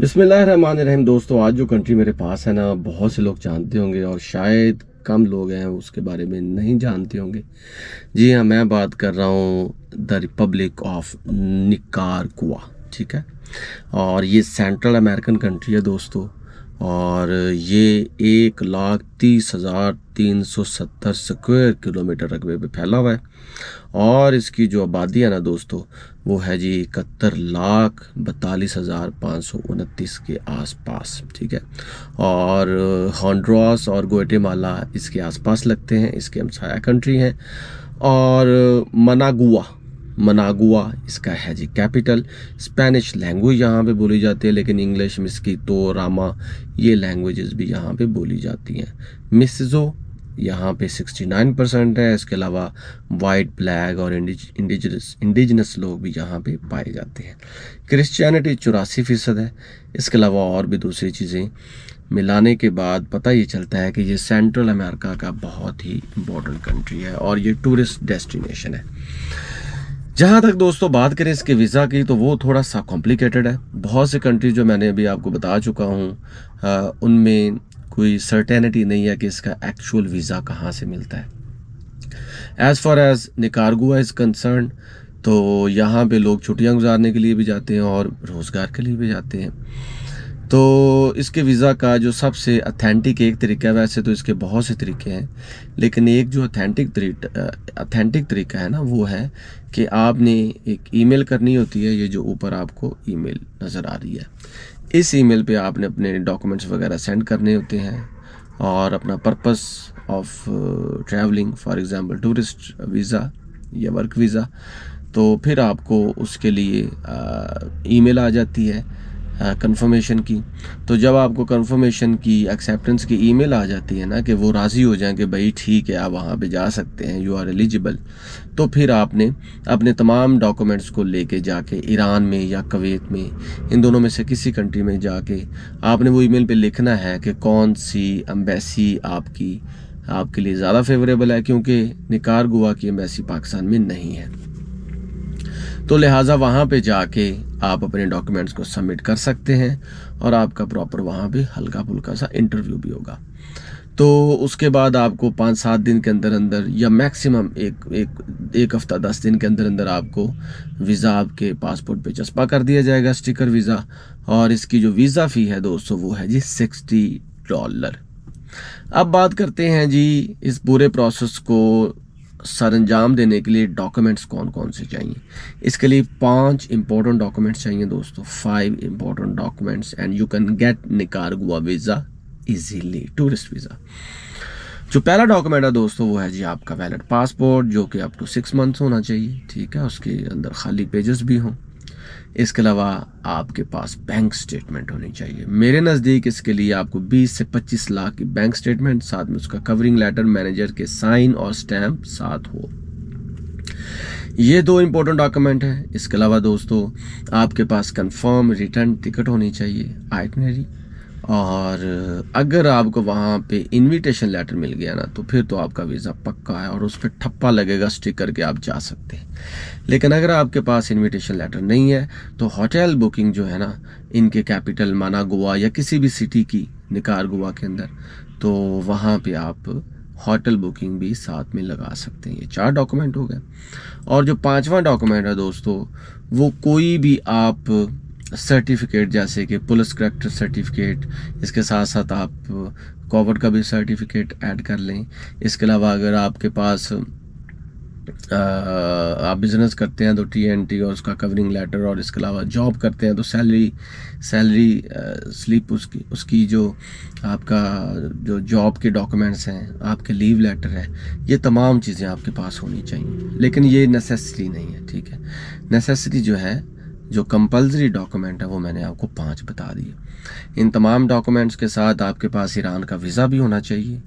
बिस्मिल्लाहिर्रहमानिर्रहीम। दोस्तों, आज जो कंट्री मेरे पास है ना, बहुत से लोग जानते होंगे और शायद कम लोग हैं उसके बारे में नहीं जानते होंगे। जी हाँ, मैं बात कर रहा हूँ द रिपब्लिक ऑफ निकारागुआ। ठीक है, और ये सेंट्रल अमेरिकन कंट्री है दोस्तों। और ये 1,30,370 स्क्वायर किलोमीटर रकबे पे फैला हुआ है। और इसकी जो आबादी है ना दोस्तों, वो है जी 71,42,529 के आसपास। ठीक है, और होंडुरास और ग्वाटेमाला इसके आसपास लगते हैं, इसके हमसाया कंट्री हैं। और मनागुआ इसका है जी कैपिटल। स्पेनिश लैंग्वेज यहाँ पे बोली जाती है, लेकिन इंग्लिश, मिस्कीतो, रामा ये लैंग्वेजेस भी यहाँ पे बोली जाती हैं। मिसिजो यहाँ पे 69% है। इसके अलावा वाइट, ब्लैक और इंडिजिनस लोग भी यहाँ पे पाए जाते हैं। क्रिश्चियनिटी 84% है। इसके अलावा और भी दूसरी चीज़ें मिलाने के बाद पता ये चलता है कि ये सेंट्रल अमेरिका का बहुत ही इम्पोर्टेंट कंट्री है और ये टूरिस्ट डेस्टिनेशन है। जहाँ तक दोस्तों बात करें इसके वीज़ा की, तो वो थोड़ा सा कॉम्प्लिकेटेड है। बहुत से कंट्री जो मैंने अभी आपको बता चुका हूँ उनमें कोई सर्टेनिटी नहीं है कि इसका एक्चुअल वीज़ा कहाँ से मिलता है। As far as Nicaragua is concern, तो यहाँ पे लोग छुट्टियाँ गुजारने के लिए भी जाते हैं और रोज़गार के लिए भी जाते हैं। तो इसके वीज़ा का जो सबसे अथेंटिक एक तरीका है, वैसे तो इसके बहुत से तरीके हैं, लेकिन एक जो अथेंटिक तरीका है ना, वो है कि आपने एक ईमेल करनी होती है। ये जो ऊपर आपको ईमेल नज़र आ रही है, इस ईमेल पे आपने अपने डॉक्यूमेंट्स वगैरह सेंड करने होते हैं और अपना purpose of travelling, for example tourist visa या वर्क वीज़ा, तो फिर आपको उसके लिए ईमेल आ जाती है कंफर्मेशन की। तो जब आपको कंफर्मेशन की, एक्सेप्टेंस की ईमेल आ जाती है ना, कि वो राज़ी हो जाएं कि भाई ठीक है आप वहाँ पे जा सकते हैं, यू आर एलिजिबल, तो फिर आपने अपने तमाम डॉक्यूमेंट्स को लेके जाके ईरान में या कुवैत में, इन दोनों में से किसी कंट्री में जाके आपने वो ईमेल पे लिखना है कि कौन सी एम्बेसी आपके लिए ज़्यादा फेवरेबल है, क्योंकि निकारागुआ की एम्बेसी पाकिस्तान में नहीं है। तो लिहाजा वहाँ पे जाके आप अपने डॉक्यूमेंट्स को सबमिट कर सकते हैं और आपका प्रॉपर वहाँ पे हल्का फुल्का सा इंटरव्यू भी होगा। तो उसके बाद आपको 5-7 दिन के अंदर अंदर या मैक्सिमम एक हफ्ता 10 दिन के अंदर अंदर आपको वीज़ा आपके पासपोर्ट पे चस्पा कर दिया जाएगा, स्टिकर वीज़ा। और इसकी जो वीज़ा फ़ी है दोस्तों, वो है जी $60। अब बात करते हैं जी इस पूरे प्रोसेस को सरंजाम देने के लिए डॉक्यूमेंट्स कौन कौन से चाहिए। इसके लिए 5 इंपॉर्टेंट डॉक्यूमेंट्स चाहिए दोस्तों, 5 important documents, and you can get Nicaragua visa easily, tourist visa. जो पहला डॉक्यूमेंट है दोस्तों, वो है जी आपका वैलिड पासपोर्ट, जो कि अप टू 6 मंथ्स होना चाहिए। ठीक है, उसके अंदर खाली पेजेस भी हों। इसके अलावा आपके पास बैंक स्टेटमेंट होनी चाहिए। मेरे नज़दीक इसके लिए आपको 20 से 25 लाख की बैंक स्टेटमेंट, साथ में उसका कवरिंग लेटर, मैनेजर के साइन और स्टैम्प साथ हो। ये 2 इंपॉर्टेंट डॉक्यूमेंट हैं। इसके अलावा दोस्तों आपके पास कंफर्म रिटर्न टिकट होनी चाहिए, आइटनरी। और अगर आपको वहाँ पे इनविटेशन लेटर मिल गया ना, तो फिर तो आपका वीज़ा पक्का है और उस पर ठप्पा लगेगा स्टिकर के आप जा सकते हैं। लेकिन अगर आपके पास इनविटेशन लेटर नहीं है, तो होटल बुकिंग जो है ना, इनके कैपिटल मनागुआ या किसी भी सिटी की निकारागुआ के अंदर, तो वहाँ पे आप होटल बुकिंग भी साथ में लगा सकते हैं। ये 4 डॉक्यूमेंट हो गए। और जो 5वां डॉक्यूमेंट है दोस्तों, वो कोई भी आप सर्टिफिकेट, जैसे कि पुलिस करेक्टर सर्टिफिकेट, इसके साथ साथ आप कोविड का भी सर्टिफिकेट ऐड कर लें। इसके अलावा अगर आपके पास आप बिज़नेस करते हैं तो TNT और उसका कवरिंग लेटर, और इसके अलावा जॉब करते हैं तो सैलरी स्लिप, उसकी जो आपका जो जॉब के डॉक्यूमेंट्स हैं, आपके लीव लेटर है, ये तमाम चीज़ें आपके पास होनी चाहिए। लेकिन ये नेसेसरी नहीं है। ठीक है, नेसेसरी जो है, जो कंपलसरी डॉक्यूमेंट है, वो मैंने आपको 5 बता दिए। इन तमाम डॉक्यूमेंट्स के साथ आपके पास ईरान का वीज़ा भी होना चाहिए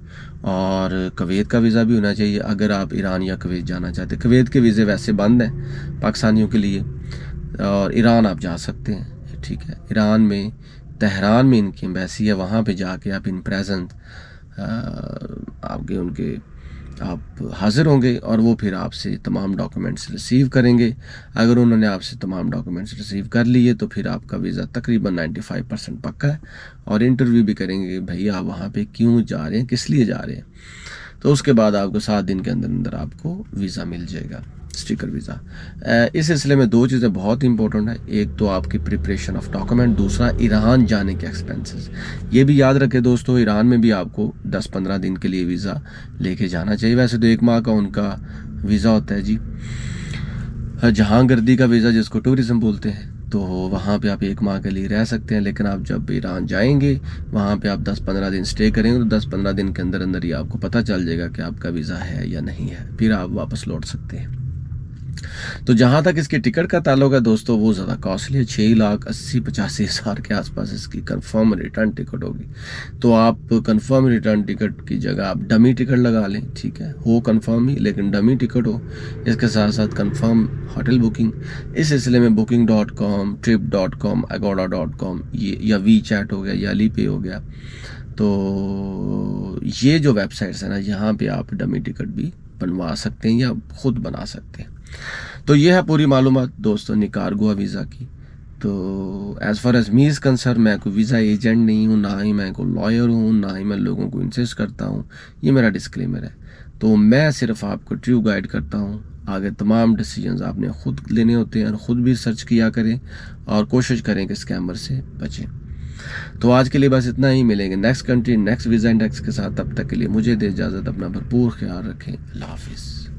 और कुवैत का वीज़ा भी होना चाहिए। अगर आप ईरान या कुवैत जाना चाहते हैं, कुवैत के वीज़े वैसे बंद हैं पाकिस्तानियों के लिए, और ईरान आप जा सकते हैं। ठीक है, ईरान में तेहरान में इनकी एम्बेसी है, वहाँ पे जाके आप इन प्रेजेंट आपके उनके आप हाज़िर होंगे और वो फिर आपसे तमाम डॉक्यूमेंट्स रिसीव करेंगे। अगर उन्होंने आपसे तमाम डॉक्यूमेंट्स रिसीव कर लिए तो फिर आपका वीज़ा तकरीबन 95% पक्का है। और इंटरव्यू भी करेंगे, भैया आप वहाँ पे क्यों जा रहे हैं, किस लिए जा रहे हैं। तो उसके बाद आपको 7 दिन के अंदर अंदर आपको वीज़ा मिल जाएगा, स्टिकर वीज़ा। इस सिलसिले में 2 चीज़ें बहुत इंपॉर्टेंट है। एक तो आपकी प्रिपरेशन ऑफ डॉक्यूमेंट, दूसरा ईरान जाने के एक्सपेंसेस। ये भी याद रखें दोस्तों, ईरान में भी आपको 10-15 दिन के लिए वीज़ा लेके जाना चाहिए। वैसे तो 1 माह का उनका वीज़ा होता है जी, जहांगीरदी का वीज़ा जिसको टूरिज़्म बोलते हैं। तो वहाँ पे आप 1 माह के लिए रह सकते हैं, लेकिन आप जब ईरान जाएंगे वहाँ पे आप 10-15 दिन स्टे करेंगे तो 10-15 दिन के अंदर अंदर ही आपको पता चल जाएगा कि आपका वीज़ा है या नहीं है, फिर आप वापस लौट सकते हैं। तो जहाँ तक इसकी टिकट का ताल्लुक है दोस्तों, वो ज़्यादा कॉस्टली है। 6,80,85,000 के आसपास इसकी कंफर्म रिटर्न टिकट होगी। तो आप कंफर्म रिटर्न टिकट की जगह आप डमी टिकट लगा लें, ठीक है, हो कंफर्म ही लेकिन डमी टिकट हो। इसके साथ साथ कंफर्म होटल बुकिंग। इस सिलसिले में booking.com, trip.com, agoda.com ये या WeChat हो गया या Alipay हो गया, तो ये जो वेबसाइट्स हैं ना, यहाँ पे आप डमी टिकट भी बनवा सकते हैं या ख़ुद बना सकते हैं। तो ये है पूरी मालूमात दोस्तों निकारागुआ वीज़ा की। तो as far as me is concern, मैं कोई वीज़ा एजेंट नहीं हूँ, ना ही मैं कोई लॉयर हूँ, ना ही मैं लोगों को इंसिस्ट करता हूँ। ये मेरा डिस्क्लेमर है। तो मैं सिर्फ आपको ट्रू गाइड करता हूँ। आगे तमाम डिसीजंस आपने ख़ुद लेने होते हैं और ख़ुद भी सर्च किया करें और कोशिश करें कि स्कैमर से बचें। तो आज के लिए बस इतना ही। मिलेंगे next country next visa index के साथ। तब तक के लिए मुझे दे इजाज़त। अपना भरपूर ख्याल रखें। अल्लाह हाफिज़।